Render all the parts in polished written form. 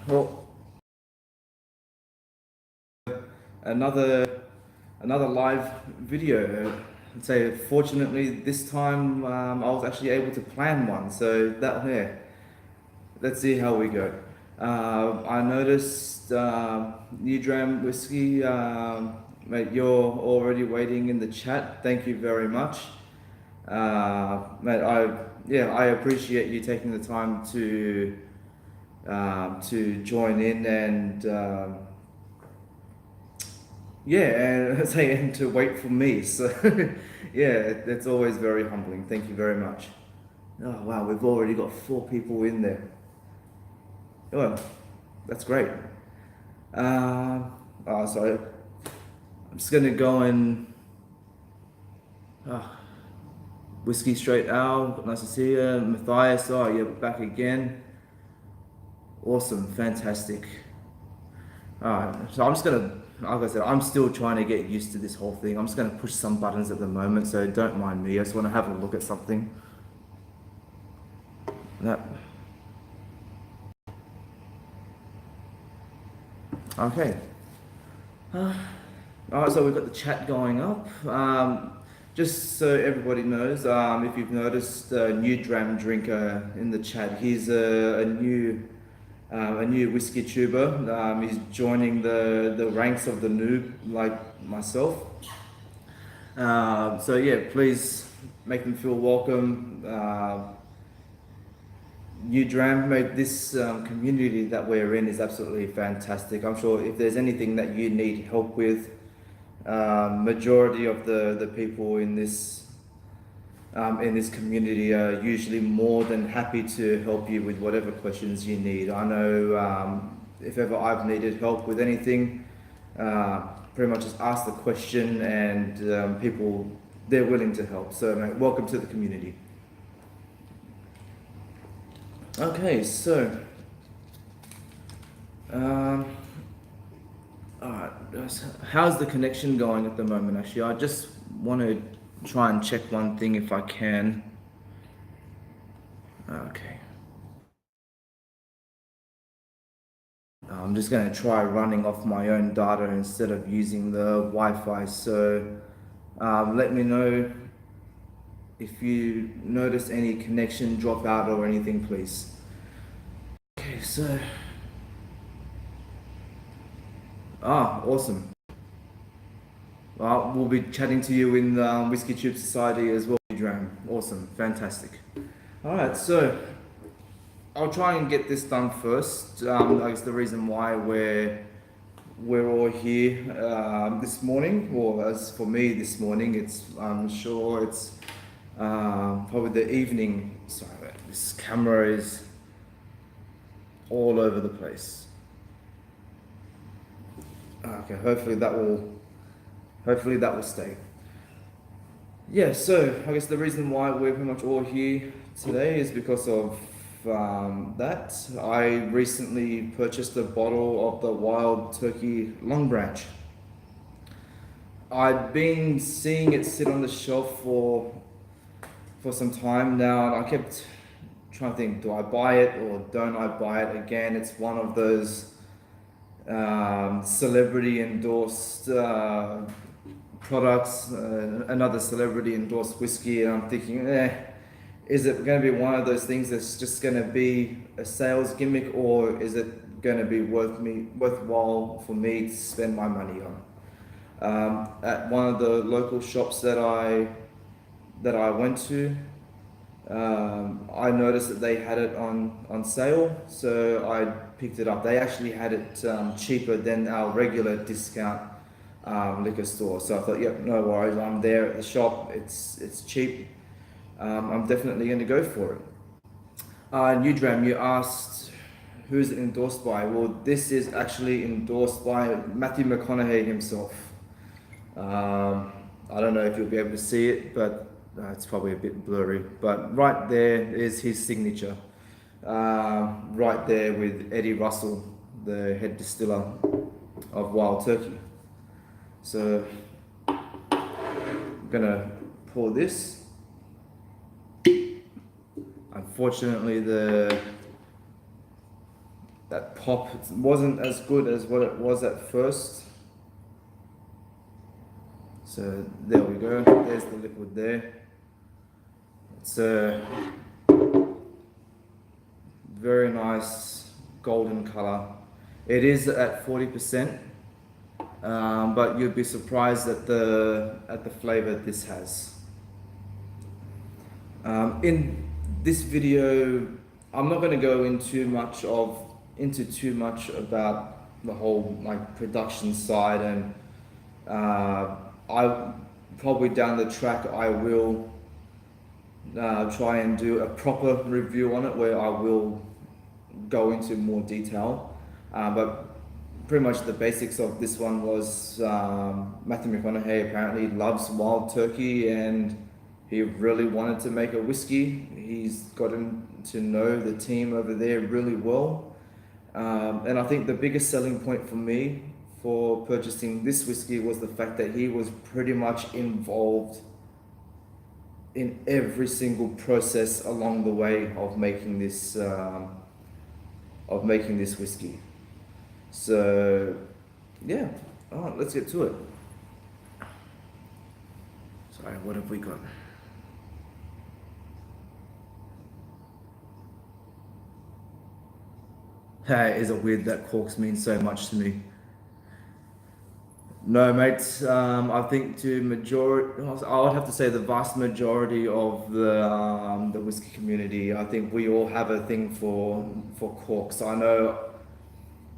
Well, another another live video. I'd say fortunately this time I was actually able to plan one. So that let's see how we go. I noticed New Dram Whiskey, mate. You're already waiting in the chat. Thank you very much, mate. I appreciate you taking the time to join in and. Yeah, and say and to wait for me. So yeah, it's always very humbling. Thank you very much. Oh wow, we've already got 4 people in there. Oh, that's great. So I'm just gonna go and uh, whiskey straight out. Nice to see you, Matthias. Oh, you're back again. Awesome, fantastic. All right, so I'm just gonna, like I said, I'm still trying to get used to this whole thing. I'm just gonna push some buttons at the moment, so don't mind me. I just want to have a look at something. That. Okay. All right, so we've got the chat going up. Just so everybody knows, if you've noticed a new dram drinker in the chat, he's a new whiskey tuber. He's joining the ranks of the noob like myself. So yeah, please make them feel welcome. New Dram, mate, this community that we're in is absolutely fantastic. I'm sure if there's anything that you need help with, majority of the people in this community are usually more than happy to help you with whatever questions you need. I know if ever I've needed help with anything, pretty much just ask the question and people, they're willing to help. So mate, welcome to the community. Okay, so um, alright, how's the connection going at the moment? Actually, I just want to try and check one thing if I can. Okay. I'm just going to try running off my own data instead of using the Wi-Fi. So let me know if you notice any connection drop out or anything, please. Okay, so awesome. We'll be chatting to you in the Whiskey Tube Society as well, Dram. Awesome, fantastic. All right, so I'll try and get this done first. I guess the reason why we're all here this morning, or as for me this morning, I'm sure it's probably the evening. Sorry, this camera is all over the place. Okay, hopefully that will stay. Yeah, so I guess the reason why we're pretty much all here today is because of that. I recently purchased a bottle of the Wild Turkey Longbranch. I'd been seeing it sit on the shelf for some time now, and I kept trying to think, do I buy it or don't I buy it? Again, it's one of those celebrity endorsed products, another celebrity endorsed whiskey, and I'm thinking, is it going to be one of those things that's just going to be a sales gimmick, or is it going to be worthwhile for me to spend my money on? At one of the local shops that I went to, I noticed that they had it on sale, so I picked it up. They actually had it cheaper than our regular discount liquor store. So I thought, yep, no worries. I'm there at the shop. It's cheap. I'm definitely going to go for it. New Dram, you asked who's it endorsed by? Well, this is actually endorsed by Matthew McConaughey himself. I don't know if you'll be able to see it, but it's probably a bit blurry. But right there is his signature. Right there with Eddie Russell, the head distiller of Wild Turkey. So I'm gonna pour this. Unfortunately, that pop. It wasn't as good as what it was at first. So there we go. There's the liquid there. It's a very nice golden color. It is at 40%, but you'd be surprised at the flavor this has. In this video, I'm not going to go into too much about the whole like production side, and I probably down the track I will try and do a proper review on it where I will go into more detail, but pretty much the basics of this one was Matthew McConaughey apparently loves Wild Turkey and he really wanted to make a whiskey. He's gotten to know the team over there really well, and I think the biggest selling point for me for purchasing this whiskey was the fact that he was pretty much involved in every single process along the way of making this whiskey. So yeah, let's get to it. Sorry, what have we got? Hey, is it weird that corks mean so much to me? No, mate. I think I would have to say the vast majority of the whiskey community. I think we all have a thing for corks. I know.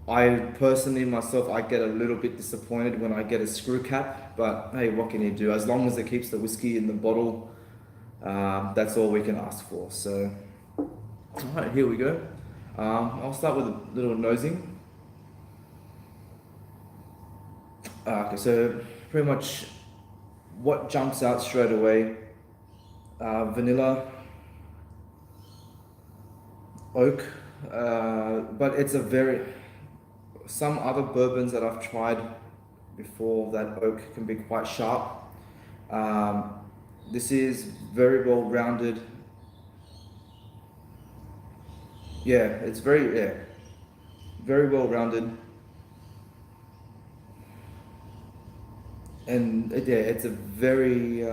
I personally myself, I get a little bit disappointed when I get a screw cap, but hey, what can you do? As long as it keeps the whiskey in the bottle, that's all we can ask for. So, all right, here we go. I'll start with a little nosing. Okay, so pretty much what jumps out straight away, vanilla, oak, but it's some other bourbons that I've tried before, that oak can be quite sharp. This is very well rounded. Yeah, it's very well rounded. And it's a very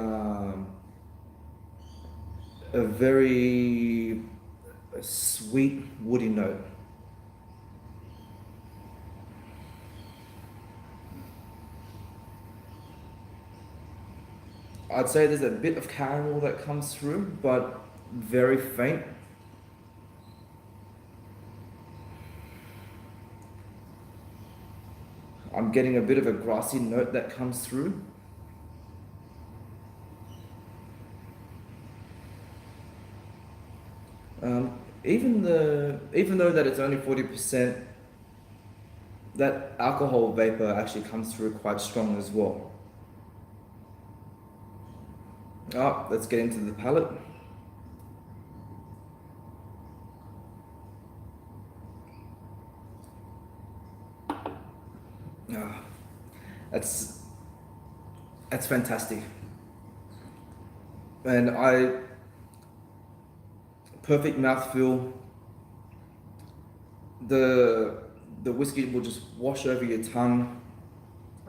sweet woody note. I'd say there's a bit of caramel that comes through, but very faint. I'm getting a bit of a grassy note that comes through. Even though that it's only 40%, that alcohol vapor actually comes through quite strong as well. Let's get into the palate. That's fantastic, and perfect mouthfeel. The whiskey will just wash over your tongue,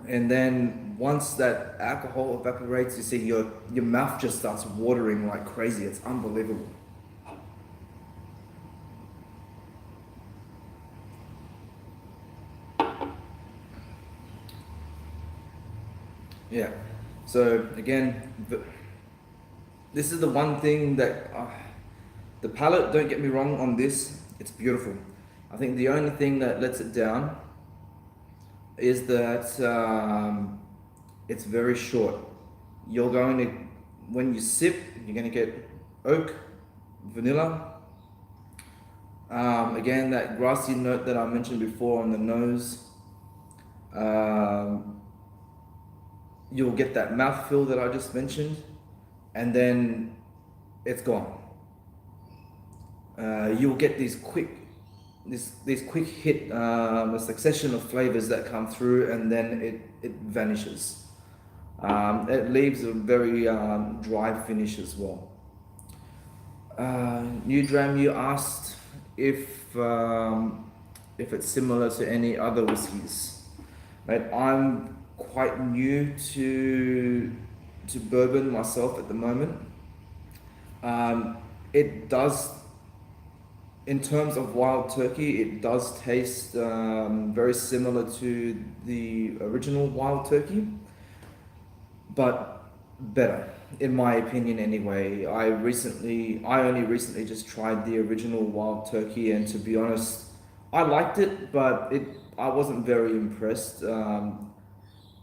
and then once that alcohol evaporates, you see your mouth just starts watering like crazy. It's unbelievable. Yeah, so again, this is the one thing that the palate, don't get me wrong on this, it's beautiful. I think the only thing that lets it down is that it's very short. When you sip, you're going to get oak, vanilla. Again, that grassy note that I mentioned before on the nose. You'll get that mouthfeel that I just mentioned, and then it's gone. You'll get these quick hit, a succession of flavors that come through, and then it vanishes. It leaves a very dry finish as well. New Dram, you asked if if it's similar to any other whiskies. Right, I'm quite new to bourbon myself at the moment. Um, it does, in terms of Wild Turkey, it does taste very similar to the original Wild Turkey, but better, in my opinion anyway. I only recently just tried the original Wild Turkey, and to be honest, I liked it, but I wasn't very impressed.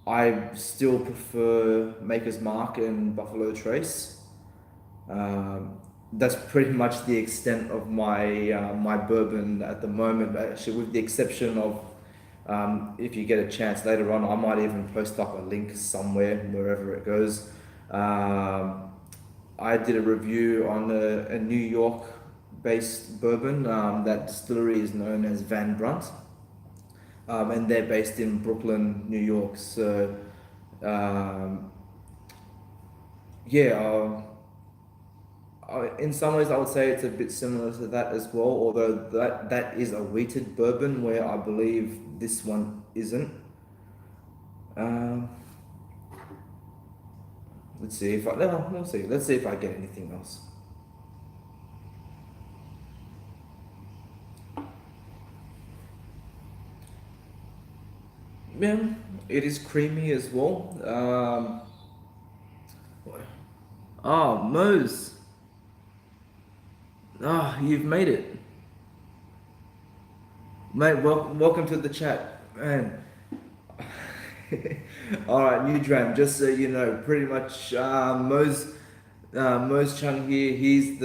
I still prefer Maker's Mark and Buffalo Trace. Um, that's pretty much the extent of my bourbon at the moment. Actually, with the exception of if you get a chance later on, I might even post up a link somewhere wherever it goes. Um, I did a review on a New York-based bourbon. That distillery is known as Van Brunt, and they're based in Brooklyn, New York. So, um, yeah. In some ways, I would say it's a bit similar to that as well, although that is a wheated bourbon, where I believe this one isn't. Um, let's see if I no, let's see. Let's see if I get anything else. Yeah, it is creamy as well. Oh, Mose. You've made it, mate. Welcome to the chat, man. All right, new dram. Just so you know, pretty much Mose Chung here. He's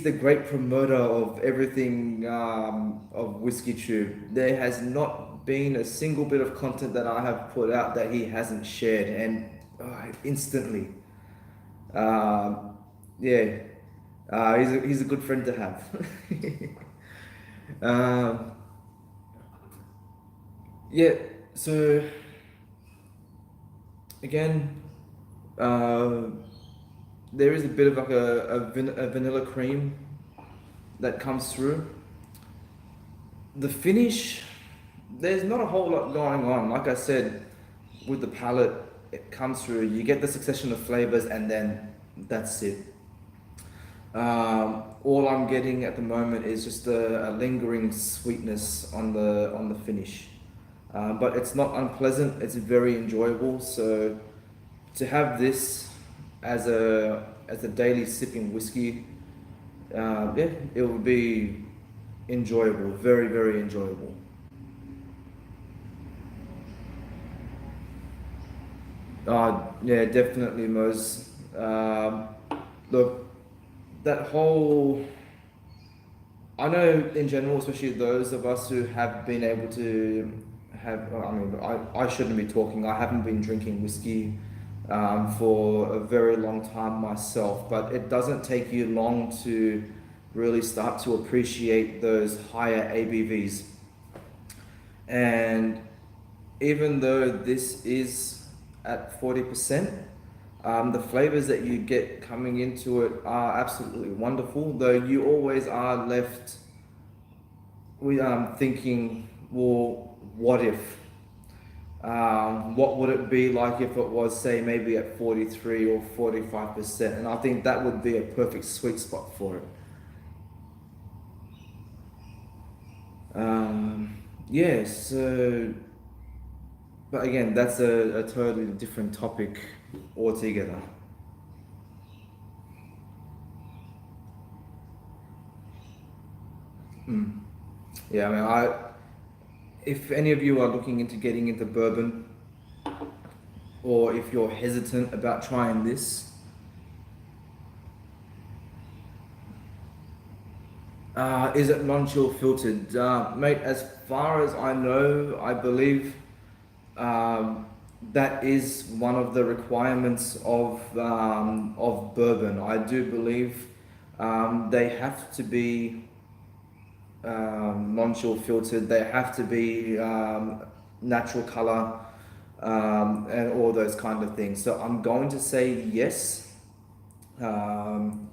the great promoter of everything of Whiskey Tube. There has not been a single bit of content that I have put out that he hasn't shared, and instantly. Um, yeah, he's a good friend to have. um, yeah, so again, uh, there is a bit of like a vanilla cream that comes through. The finish, there's not a whole lot going on. Like I said, with the palate, it comes through. You get the succession of flavors, and then that's it. All I'm getting at the moment is just a lingering sweetness on the finish, but it's not unpleasant. It's very enjoyable. So to have this as a daily sipping whiskey, yeah, it would be enjoyable. Very very enjoyable. Yeah, definitely, Mose. Look, that whole I know in general, especially those of us who have been able to have, I mean, I shouldn't be talking. I haven't been drinking whiskey for a very long time myself, but it doesn't take you long to really start to appreciate those higher ABVs. And even though this is at 40%, the flavors that you get coming into it are absolutely wonderful, though you always are left with thinking, well, what if? What would it be like if it was, say, maybe at 43 or 45%? And I think that would be a perfect sweet spot for it. Yeah, so, but again, that's a totally different topic altogether. Yeah, I mean, if any of you are looking into getting into bourbon, or if you're hesitant about trying this, is it non-chill filtered? Mate, as far as I know, I believe um, that is one of the requirements of bourbon. I do believe they have to be non-chill filtered. They have to be natural color and all those kind of things. So I'm going to say yes, um,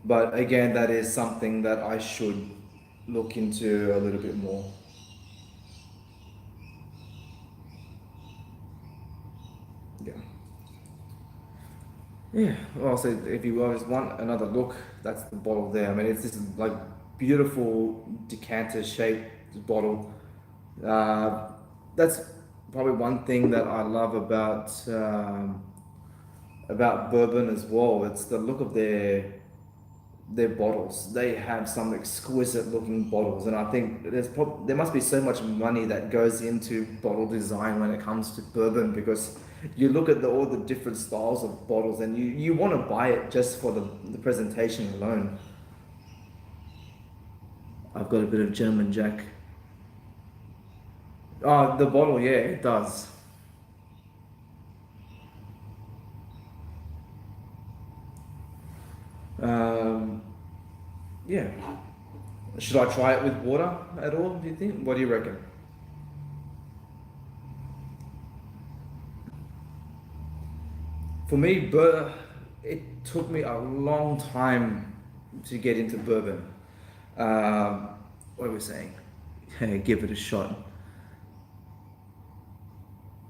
but again, that is something that I should look into a little bit more. Yeah. Yeah, well, so if you guys want another look, that's the bottle there. I mean, it's this like beautiful decanter shaped bottle. Uh, that's probably one thing that I love about bourbon as well. It's the look of their bottles. They have some exquisite looking bottles, and I think there must be so much money that goes into bottle design when it comes to bourbon, because you look at all the different styles of bottles and you want to buy it just for the presentation alone. I've got a bit of German Jack. Oh, the bottle, yeah, it does. Um, yeah. Should I try it with water at all, do you think? What do you reckon? For me, it took me a long time to get into bourbon. Um, what are we saying? Give it a shot.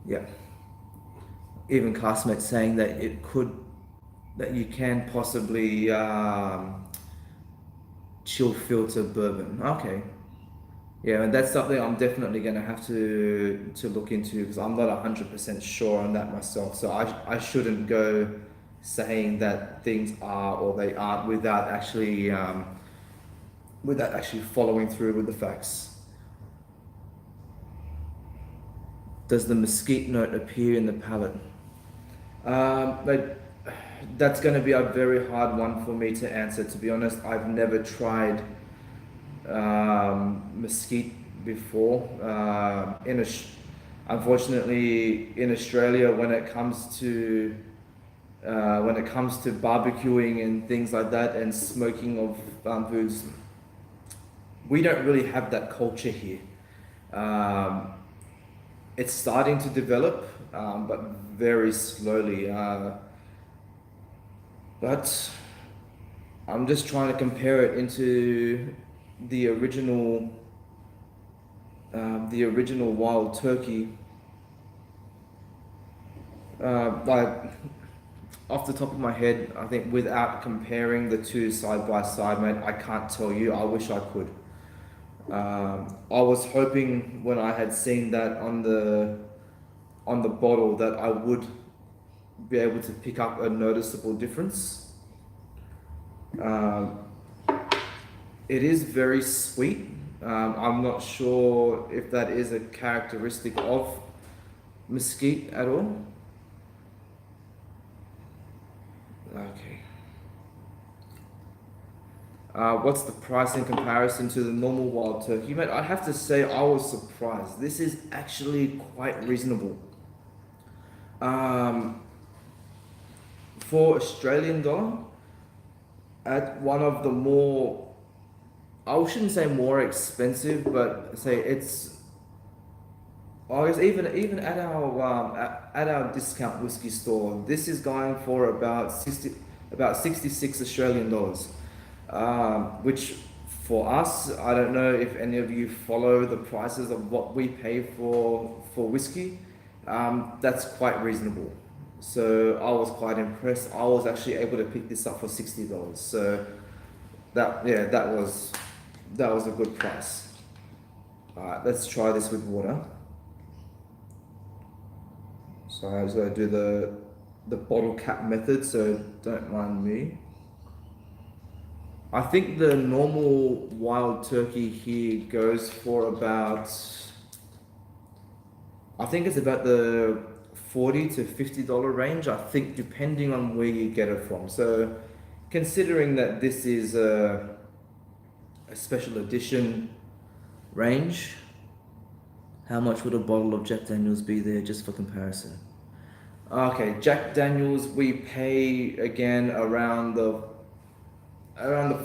Yeah. Even classmates saying that that you can possibly chill filter bourbon. Okay. Yeah, and that's something I'm definitely going to have to look into, because I'm not 100% sure on that myself. So I shouldn't go saying that things are or they aren't without actually following through with the facts. Does the mesquite note appear in the palate? But that's going to be a very hard one for me to answer. To be honest, I've never tried mesquite before. Unfortunately, in Australia, when it comes to barbecuing and things like that, and smoking of foods, we don't really have that culture here. Um, it's starting to develop, but very slowly. But I'm just trying to compare it into the original, the original wild turkey. Like off the top of my head, I think without comparing the two side by side, mate, I can't tell you. I wish I could. I was hoping when I had seen that on the bottle that I would be able to pick up a noticeable difference. Um, it is very sweet. I'm not sure if that is a characteristic of mesquite at all. Okay. What's the price in comparison to the normal wild turkey? Mate, I have to say I was surprised. This is actually quite reasonable. Um, for Australian dollar, at one of the more, I shouldn't say more expensive, but say it's, I guess even at our discount whiskey store, this is going for about 66 Australian dollars, which for us, I don't know if any of you follow the prices of what we pay for whiskey. That's quite reasonable. So I was quite impressed. I was actually able to pick this up for $60. So that was a good price. Alright, let's try this with water. So I was going to do the bottle cap method, so don't mind me. I think the normal wild turkey here goes for about, I think it's about the $40 to $50 range, I think, depending on where you get it from. So considering that this is a special edition range, how much would a bottle of Jack Daniels be there, just for comparison? Okay, Jack Daniels, we pay again around the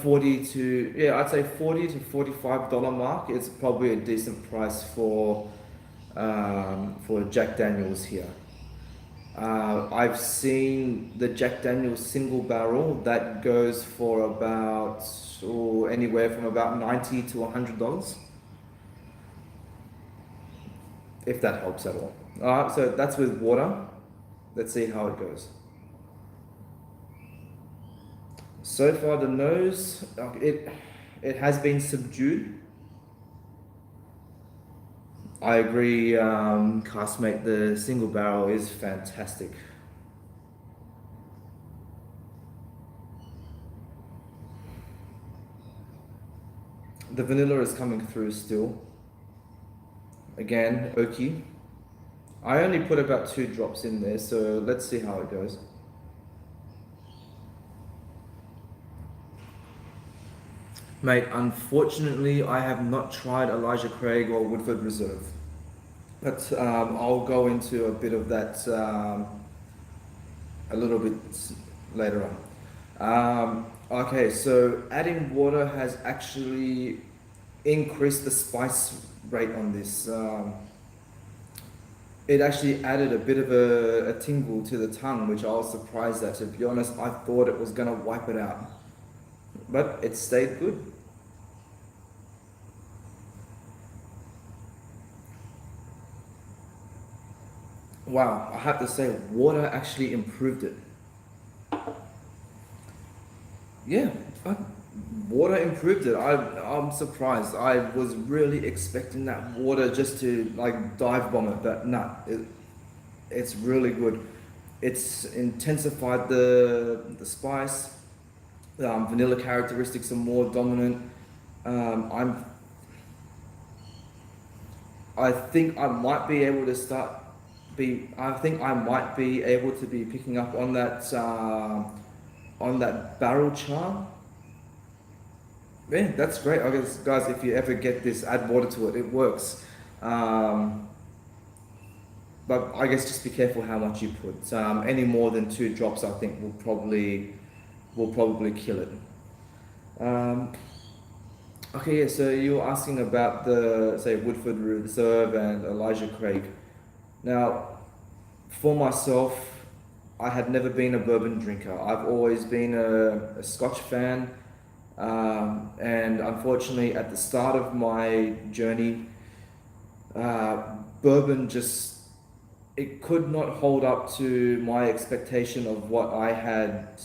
40 to, yeah, I'd say 40 to $45 mark. It's probably a decent price for Jack Daniels here. I've seen the Jack Daniels single barrel that goes for about or anywhere from about $90 to $100, if that helps at all. All right, so that's with water. Let's see how it goes. So far, the nose, it has been subdued. I agree, castmate, the single barrel is fantastic. The vanilla is coming through still. Again, oaky. I only put about 2 drops in there, so let's see how it goes. Mate, unfortunately, I have not tried Elijah Craig or Woodford Reserve. But I'll go into a bit of that a little bit later on. Okay, so adding water has actually increased the spice rate on this. It actually added a bit of a tingle to the tongue, which I was surprised at. To be honest, I thought it was gonna wipe it out, but it stayed good. Wow, I have to say, water actually improved it. Yeah, uh, water improved it. I'm surprised. I was really expecting that water just to like dive bomb it, but nah, it's really good. It's intensified the spice. Vanilla characteristics are more dominant. I'm I think I might be able to start be I think I might be able to be picking up on that barrel charm. Yeah, that's great. I guess, guys, if you ever get this, add water to it. It works. Um, but I guess just be careful how much you put. Any more than 2 drops, I think, will probably kill it. Um, okay, yeah. So you were asking about the say Woodford Reserve and Elijah Craig. Now, for myself, I had never been a bourbon drinker. I've always been a Scotch fan. And unfortunately, at the start of my journey, bourbon just it could not hold up to my expectation of what I had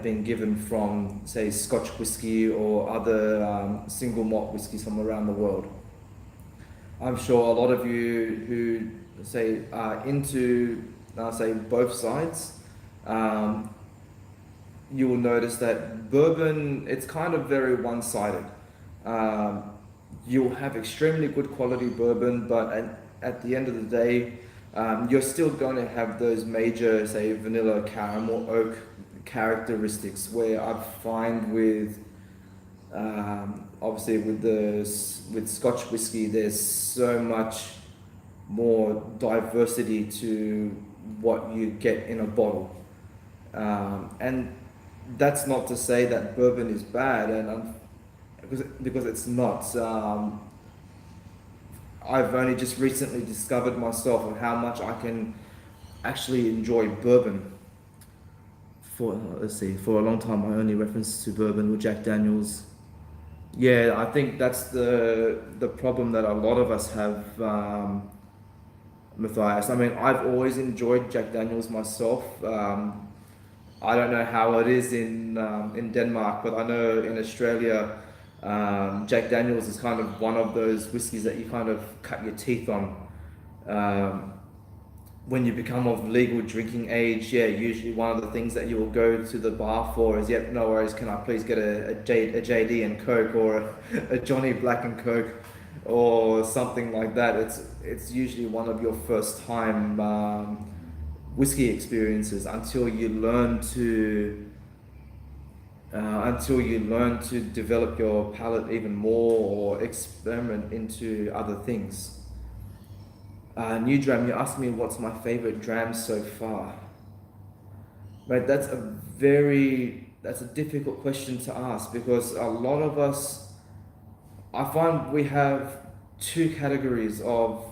been given from, say, Scotch whiskey or other single malt whiskies from around the world. I'm sure a lot of you who say are into, say, both sides, you will notice that bourbon, it's kind of very one-sided. Um, you'll have extremely good quality bourbon, but at the end of the day, you're still going to have those major, say, vanilla, caramel, oak characteristics. Where I find with, obviously, with Scotch whiskey, there's so much more diversity to what you get in a bottle, and that's not to say that bourbon is bad, and because it's not. I've only just recently discovered myself of how much I can actually enjoy bourbon. For let's see, for a long time, my only reference to bourbon were Jack Daniels. Yeah, I think that's the problem that a lot of us have, Matthias. I mean, I've always enjoyed Jack Daniels myself. I don't know how it is in Denmark, but I know in Australia, Jack Daniels is kind of one of those whiskies that you kind of cut your teeth on. Um, when you become of legal drinking age, yeah, usually one of the things that you will go to the bar for is, yep, no worries, can I please get a JD and Coke, or a Johnny Black and Coke, or something like that. It's usually one of your first time whiskey experiences until you learn to develop your palate even more or experiment into other things. New dram, you asked me what's my favorite dram so far. Right, that's a difficult question to ask, because a lot of us, I find we have 2 categories of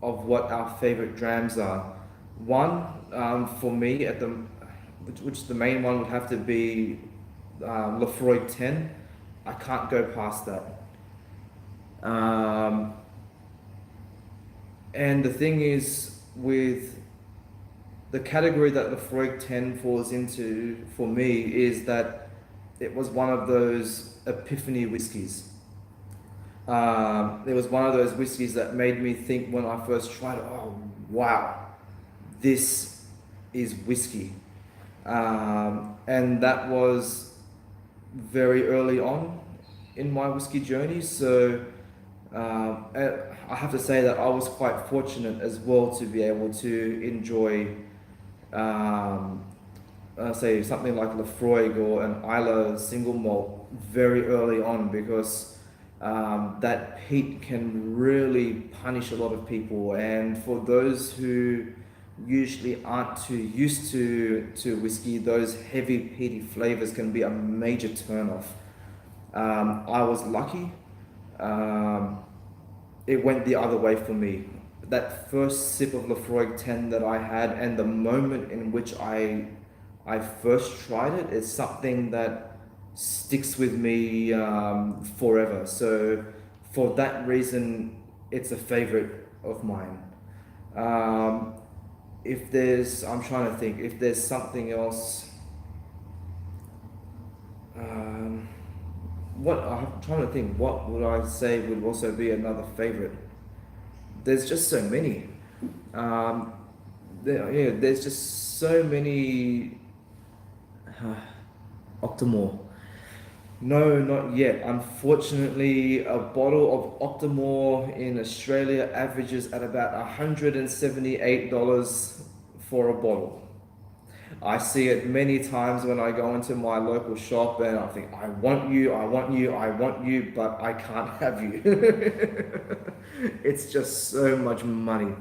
what our favorite drams are. One, for me, which the main one would have to be Lafroig 10. I can't go past that. Um, and the thing is, with the category that Lafroig 10 falls into for me, is that it was one of those epiphany whiskies. It was one of those whiskies that made me think when I first tried it, oh wow, this is whiskey. And that was very early on in my whiskey journey. So I have to say that I was quite fortunate as well to be able to enjoy, um, say, something like Lafroig or an Isla single malt very early on, because that peat can really punish a lot of people. And for those who usually aren't too used to whiskey, those heavy peaty flavors can be a major turnoff. I was lucky. Um, it went the other way for me. That first sip of Lafroig 10 that I had, and the moment in which I first tried it, is something that sticks with me forever. So for that reason, it's a favorite of mine. Um, if there's, I'm trying to think, if there's something else, um, what I'm trying to think, what would I say would also be another favorite? There's just so many. Um, yeah, there's just so many. Octomore. No, not yet. Unfortunately, a bottle of Octomore in Australia averages at about $178 for a bottle. I see it many times when I go into my local shop and I think, I want you, I want you, I want you, but I can't have you. It's just so much money.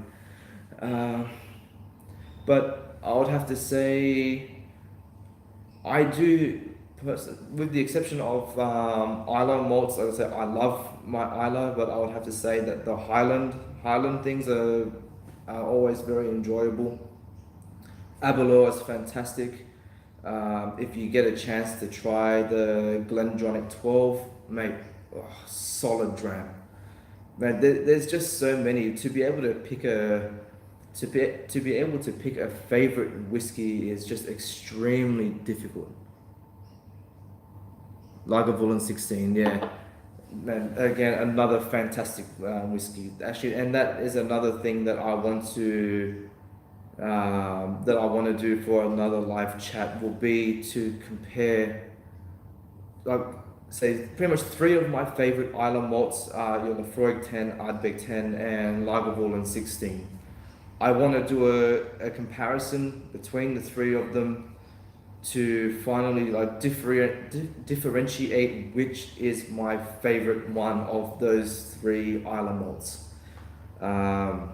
Uh, but I would have to say, I do, with the exception of Isla malts, I would say I love my Isla, but I would have to say that the Highland things are always very enjoyable. Aberlour is fantastic. If you get a chance to try the Glendronach 12, mate, oh, solid dram. Man, there's just so many. To be able to pick to be able to pick a favorite whiskey is just extremely difficult. Lagavulin 16, yeah. Man, again, another fantastic whiskey. Actually, and that is another thing that I want to do for another live chat, will be to compare, like, say, pretty much three of my favorite Isla malts are your Lafroig 10, Ardbeg 10, and Lagavulin 16. I want to do a comparison between the three of them to finally like differentiate which is my favorite one of those three Isla malts. Um,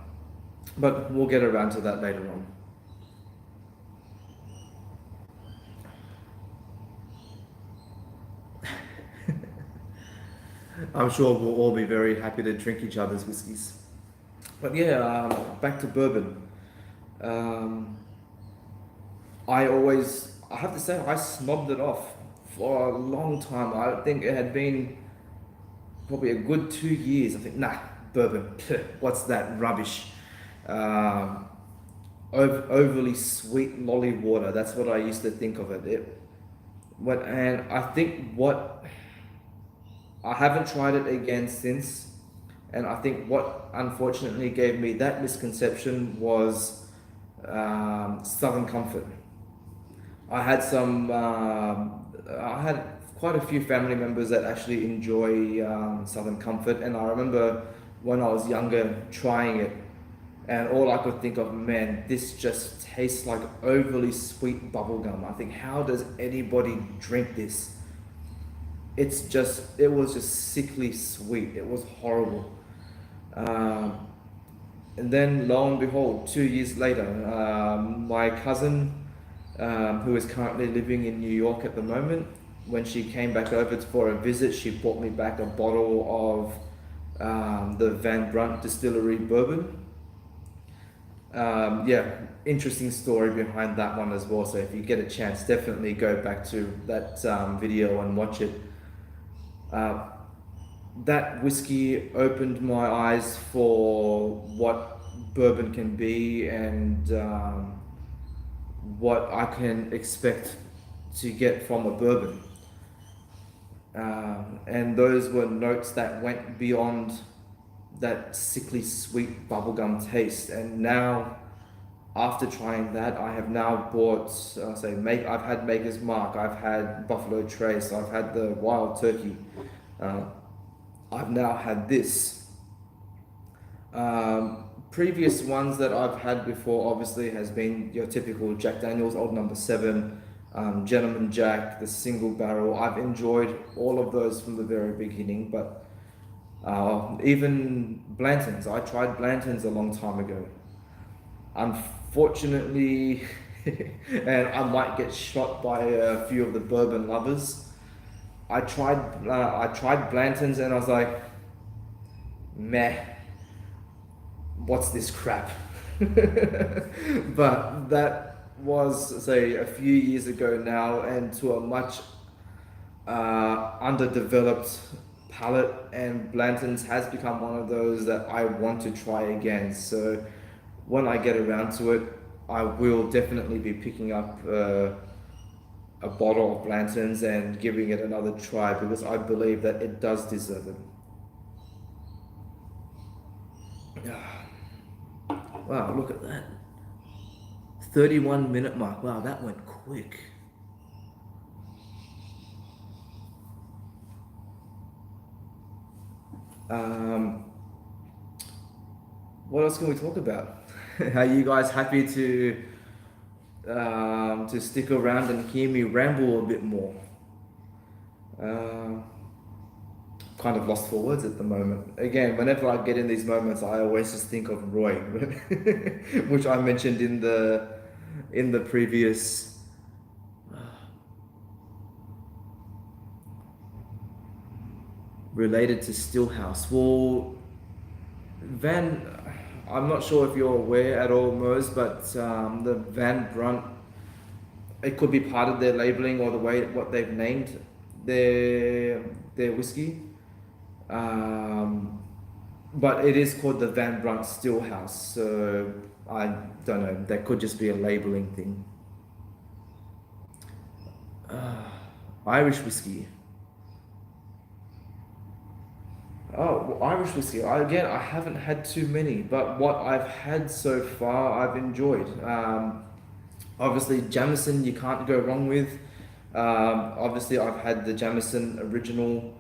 but we'll get around to that later on. I'm sure we'll all be very happy to drink each other's whiskies. But yeah, back to bourbon. Um, I have to say, I snobbed it off for a long time. I think it had been probably a good 2 years. I think, nah, bourbon, what's that rubbish? Um, Overly sweet lolly water. That's what I used to think of it. And I think what I haven't tried it again since, and I think what unfortunately gave me that misconception was Southern Comfort. I had I had quite a few family members that actually enjoy Southern Comfort, and I remember when I was younger trying it, and all I could think of, man, this just tastes like overly sweet bubblegum. I think, how does anybody drink this? It was just sickly sweet. It was horrible. Um, and then lo and behold, 2 years later, my cousin, who is currently living in New York at the moment, when she came back over for a visit, she brought me back a bottle of the Van Brunt Distillery bourbon. Yeah, interesting story behind that one as well. So if you get a chance, definitely go back to that video and watch it. Uh, that whiskey opened my eyes for what bourbon can be and what I can expect to get from a bourbon. And those were notes that went beyond that sickly sweet bubblegum taste. And now, after trying that, I have now bought, I've had Maker's Mark, I've had Buffalo Trace, I've had the Wild Turkey, uh, I've now had this. Previous ones that I've had before obviously has been your typical Jack Daniel's Old Number 7, Gentleman Jack, the single barrel. I've enjoyed all of those from the very beginning, but even Blanton's. I tried Blanton's a long time ago. Unfortunately, and I might get shot by a few of the bourbon lovers. I tried Blanton's and I was like, meh, what's this crap? But that was, say, a few years ago now, and to a much underdeveloped palate, and Blanton's has become one of those that I want to try again. So when I get around to it, I will definitely be picking up a bottle of Blanton's and giving it another try because I believe that it does deserve it. Wow, look at that. 31-minute mark. Wow, that went quick. Um, what else can we talk about? Are you guys happy to stick around and hear me ramble a bit more? Uh, Kind of lost for words at the moment. Again, whenever I get in these moments, I always just think of Roy, which I mentioned in the previous. Related to Stillhouse. Well, Van, I'm not sure if you're aware at all, Mose, but the Van Brunt, it could be part of their labeling or the way what they've named their their whiskey. Um, but it is called the Van Brunt Stillhouse, so I don't know. That could just be a labeling thing. Irish whiskey. Oh, well, Irish whiskey. I haven't had too many, but what I've had so far, I've enjoyed. Obviously, Jameson, you can't go wrong with. Obviously, I've had the Jameson original.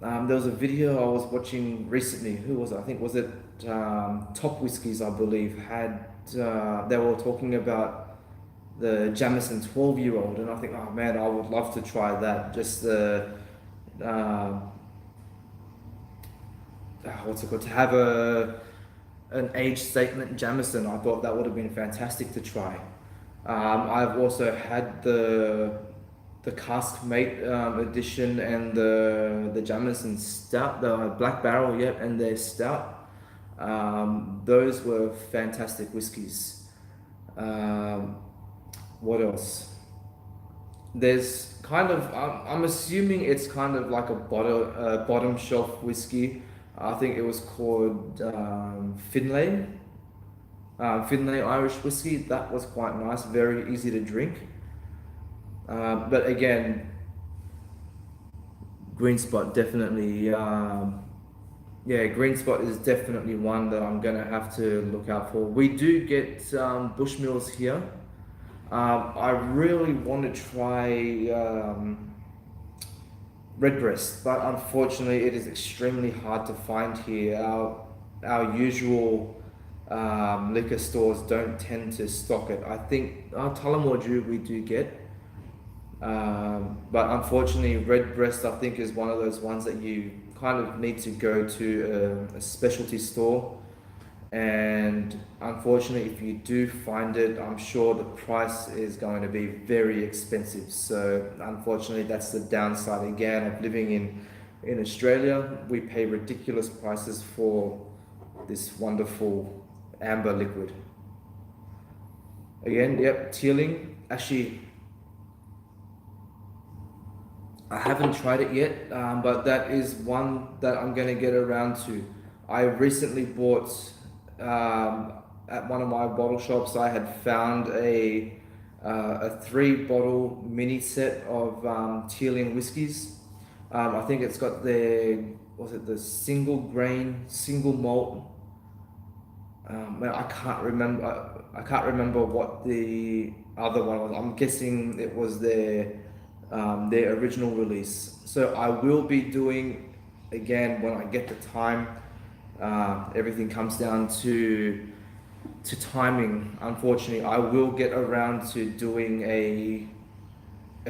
There was a video I was watching recently. Who was it? I think was it Top Whiskies, I believe, had they were talking about the Jameson 12-year-old, and I think, oh man, I would love to try that. Just the uh, what's it called, to have an age statement Jameson. I thought that would have been fantastic to try. I've also had the cask mate edition and the Jameson stout, the black barrel, yep, and their stout. Those were fantastic whiskies. Um, what else? There's kind of I'm assuming it's kind of like a bottom shelf whiskey. I think it was called Finlay Irish whiskey. That was quite nice, very easy to drink. But again, Green Spot definitely. Yeah, Green Spot is definitely one that I'm gonna have to look out for. We do get Bushmills here. I really want to try Redbreast, but unfortunately, it is extremely hard to find here. Our usual liquor stores don't tend to stock it. I think Tullamore Dew we do get, but unfortunately, Redbreast I think is one of those ones that you kind of need to go to a specialty store. And unfortunately, if you do find it, I'm sure the price is going to be very expensive. So unfortunately, that's the downside again of living in Australia. We pay ridiculous prices for this wonderful amber liquid. Again, yep, tealing. Actually, I haven't tried it yet, but that is one that I'm going to get around to. I recently bought at one of my bottle shops. I had found a 3 bottle mini set of Teeling whiskies. I think it's got the single grain, single malt. I can't remember. I can't remember what the other one was. I'm guessing it was their original release. So I will be doing again when I get the time. Everything comes down to timing. Unfortunately, I will get around to doing a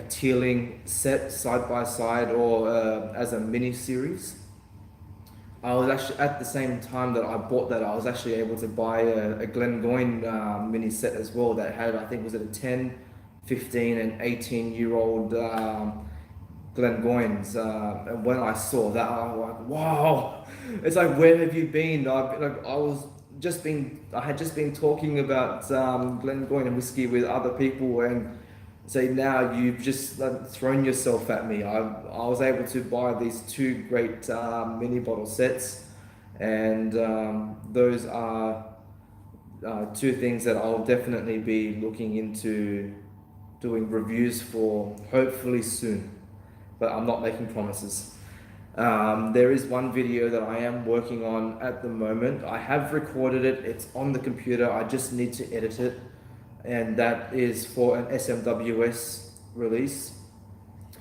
tealing set side by side or as a mini series. I was actually at the same time that I bought that, I was actually able to buy a Glengoyne mini set as well that had, I think, was it a 10, 15, and 18-year-old Glengoynes. And when I saw that, I was like, wow! It's like, where have you been? I had just been talking about Glengoyne and whiskey with other people, and say now you've just thrown yourself at me. I was able to buy these 2 great mini bottle sets, and those are 2 things that I'll definitely be looking into doing reviews for hopefully soon, but I'm not making promises. There is one video that I am working on at the moment. I have recorded it, it's on the computer, I just need to edit it, and that is for an SMWS release.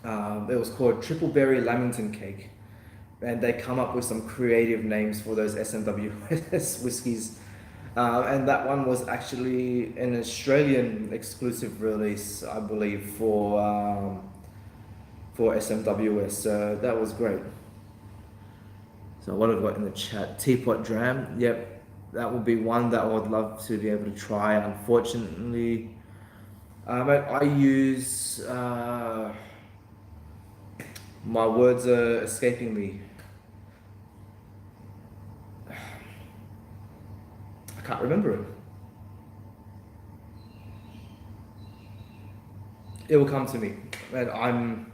It was called Triple Berry Lamington Cake, and they come up with some creative names for those SMWS whiskies. And that one was actually an Australian exclusive release, I believe, for SMWS. So that was great. So what have I got in the chat? Teapot Dram. Yep, that would be one that I would love to be able to try. Unfortunately, I use my words are escaping me. I can't remember it. It will come to me, and I'm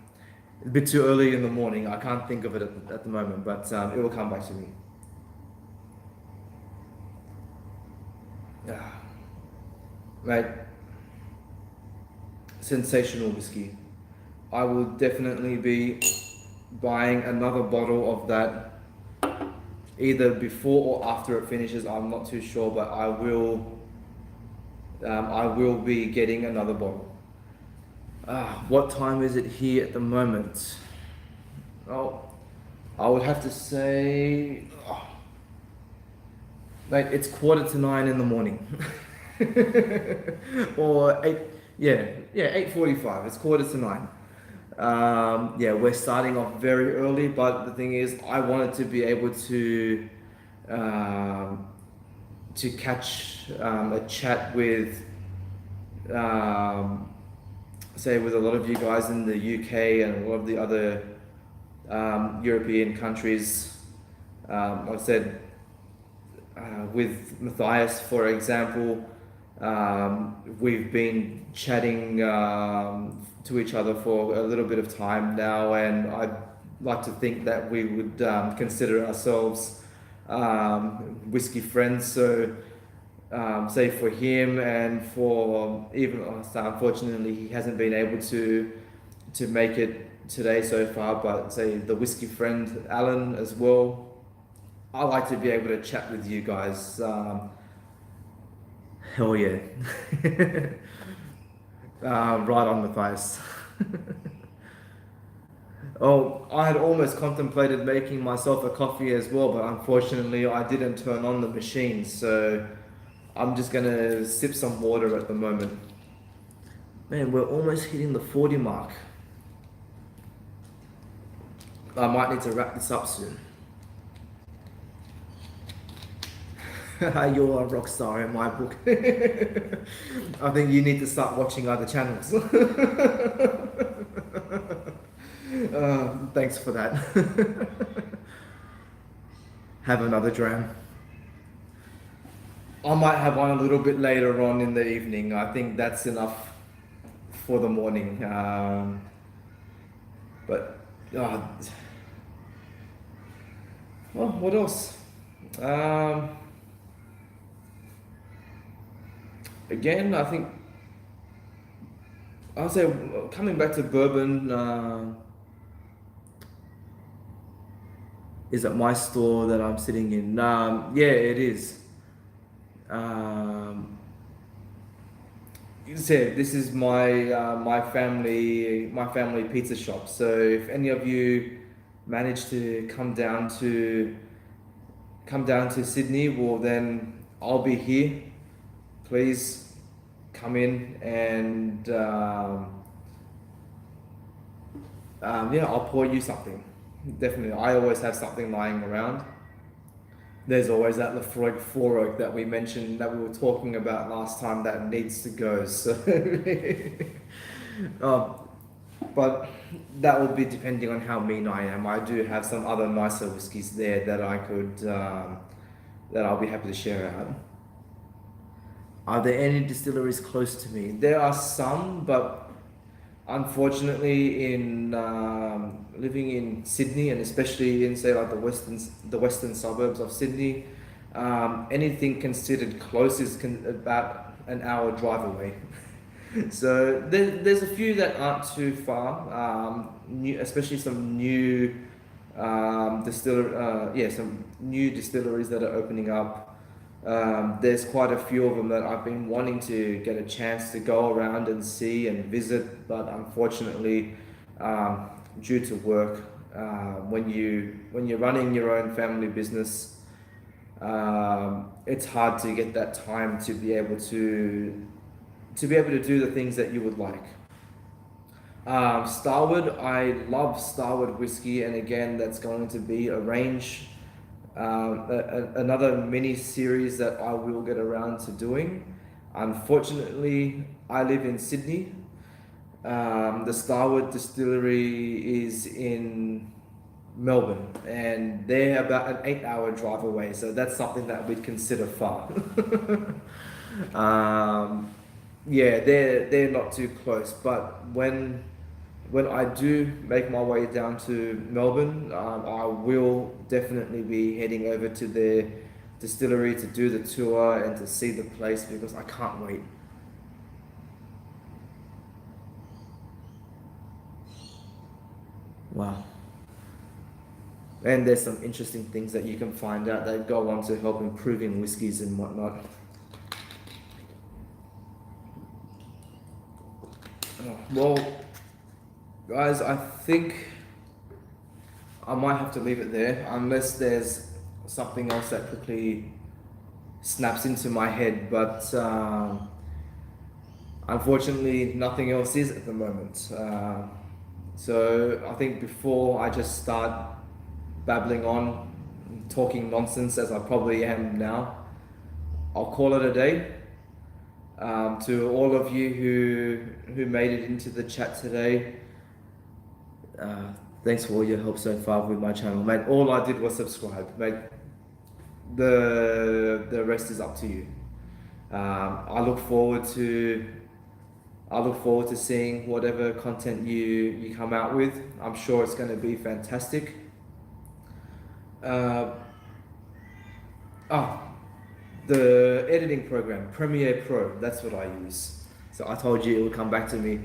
a bit too early in the morning. I can't think of it at the moment, but it will come back to me. Ah, right. Sensational whiskey. I will definitely be buying another bottle of that either before or after it finishes. I'm not too sure, but I will be getting another bottle. What time is it here at the moment? Oh, I would have to say, mate, it's 9:15 in the morning, or 8. Yeah, 8:45. It's 9:15. Yeah, we're starting off very early, but the thing is, I wanted to be able to catch a chat with, say, with a lot of you guys in the UK and a lot of the other European countries. I said with Matthias, for example, we've been chatting to each other for a little bit of time now, and I'd like to think that we would consider ourselves whiskey friends. So say for him and for even unfortunately he hasn't been able to make it today so far, but say the whiskey friend Alan as well, I like to be able to chat with you guys. Hell yeah. Right on the face. Oh, I had almost contemplated making myself a coffee as well, but unfortunately I didn't turn on the machine, so I'm just gonna sip some water at the moment. Man, we're almost hitting the 40 mark. I might need to wrap this up soon. You're a rock star in my book. I think you need to start watching other channels. Thanks for that. Have another dram. I might have one a little bit later on in the evening. I think that's enough for the morning. But uh, well, what else? Um, Again, I think I'll say coming back to bourbon. Is at my store that I'm sitting in. Yeah, it is. Um, you said this is my family pizza shop. So if any of you manage to come down to Sydney, well then I'll be here. Please come in and yeah, I'll pour you something. Definitely, I always have something lying around. There's always that Lefroy Four Oak that we mentioned that we were talking about last time that needs to go. So, um, but that would be depending on how mean I am. I do have some other nicer whiskies there that I could that I'll be happy to share out. Are there any distilleries close to me? There are some, but unfortunately, in living in Sydney and especially in say like the western suburbs of Sydney, anything considered close is about an hour drive away. So there's a few that aren't too far, especially some new some new distilleries that are opening up. There's quite a few of them that I've been wanting to get a chance to go around and see and visit, but unfortunately, um, due to work, when you're running your own family business, it's hard to get that time to be able to do the things that you would like. Starward, I love Starward whiskey, and again, that's going to be a range, another mini series that I will get around to doing. Unfortunately, I live in Sydney. The Starward distillery is in Melbourne, and they're about an 8-hour drive away, so that's something that we'd consider far. um, yeah, they're not too close, but when I do make my way down to Melbourne, I will definitely be heading over to their distillery to do the tour and to see the place because I can't wait. Wow. And there's some interesting things that you can find out that go on to help improving whiskies and whatnot. Well, guys, I think I might have to leave it there unless there's something else that quickly snaps into my head. But unfortunately, nothing else is at the moment. So I think before I just start babbling on, talking nonsense as I probably am now, I'll call it a day. To all of you who made it into the chat today, uh, thanks for all your help so far with my channel, mate. All I did was subscribe, mate. The rest is up to you. I look forward to seeing whatever content you come out with. I'm sure it's going to be fantastic. Uh, oh, the editing program, Premiere Pro, that's what I use. So I told you it would come back to me,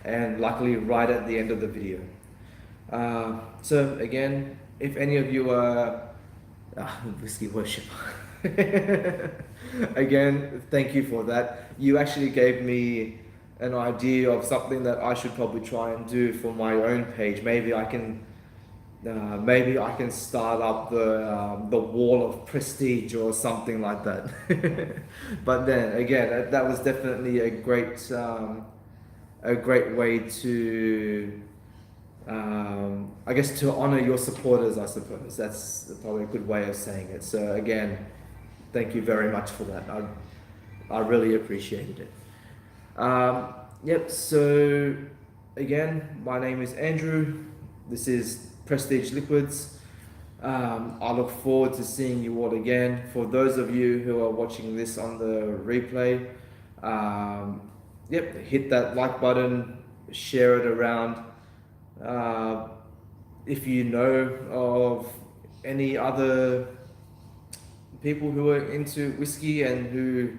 and luckily right at the end of the video. So again, if any of you are whiskey worship, again, thank you for that. You actually gave me an idea of something that I should probably try and do for my own page. Maybe I can start up the wall of prestige or something like that. But then again, that was definitely a great way to I guess to honor your supporters. I suppose that's probably a good way of saying it. So again, thank you very much for that. I really appreciated it. Yep. So again, my name is Andrew. This is Prestige Liquids. I look forward to seeing you all again. For those of you who are watching this on the replay, yep, hit that like button, share it around. Uh, if you know of any other people who are into whiskey and who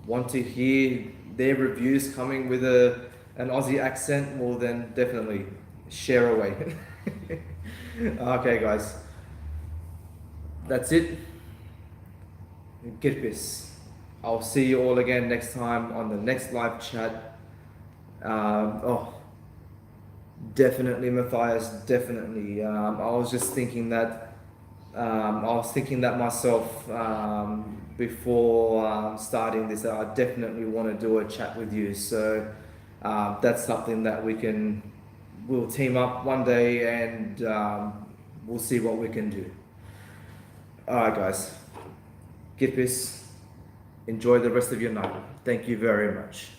want to hear their reviews coming with an Aussie accent, well then definitely share away. Okay, guys, that's it. Kirpis. I'll see you all again next time on the next live chat. Oh, definitely, Matthias. Definitely. I was just thinking that. I was thinking that myself before starting this. I definitely want to do a chat with you. So that's something that we'll team up one day and we'll see what we can do. All right, guys. Gipis. Enjoy the rest of your night. Thank you very much.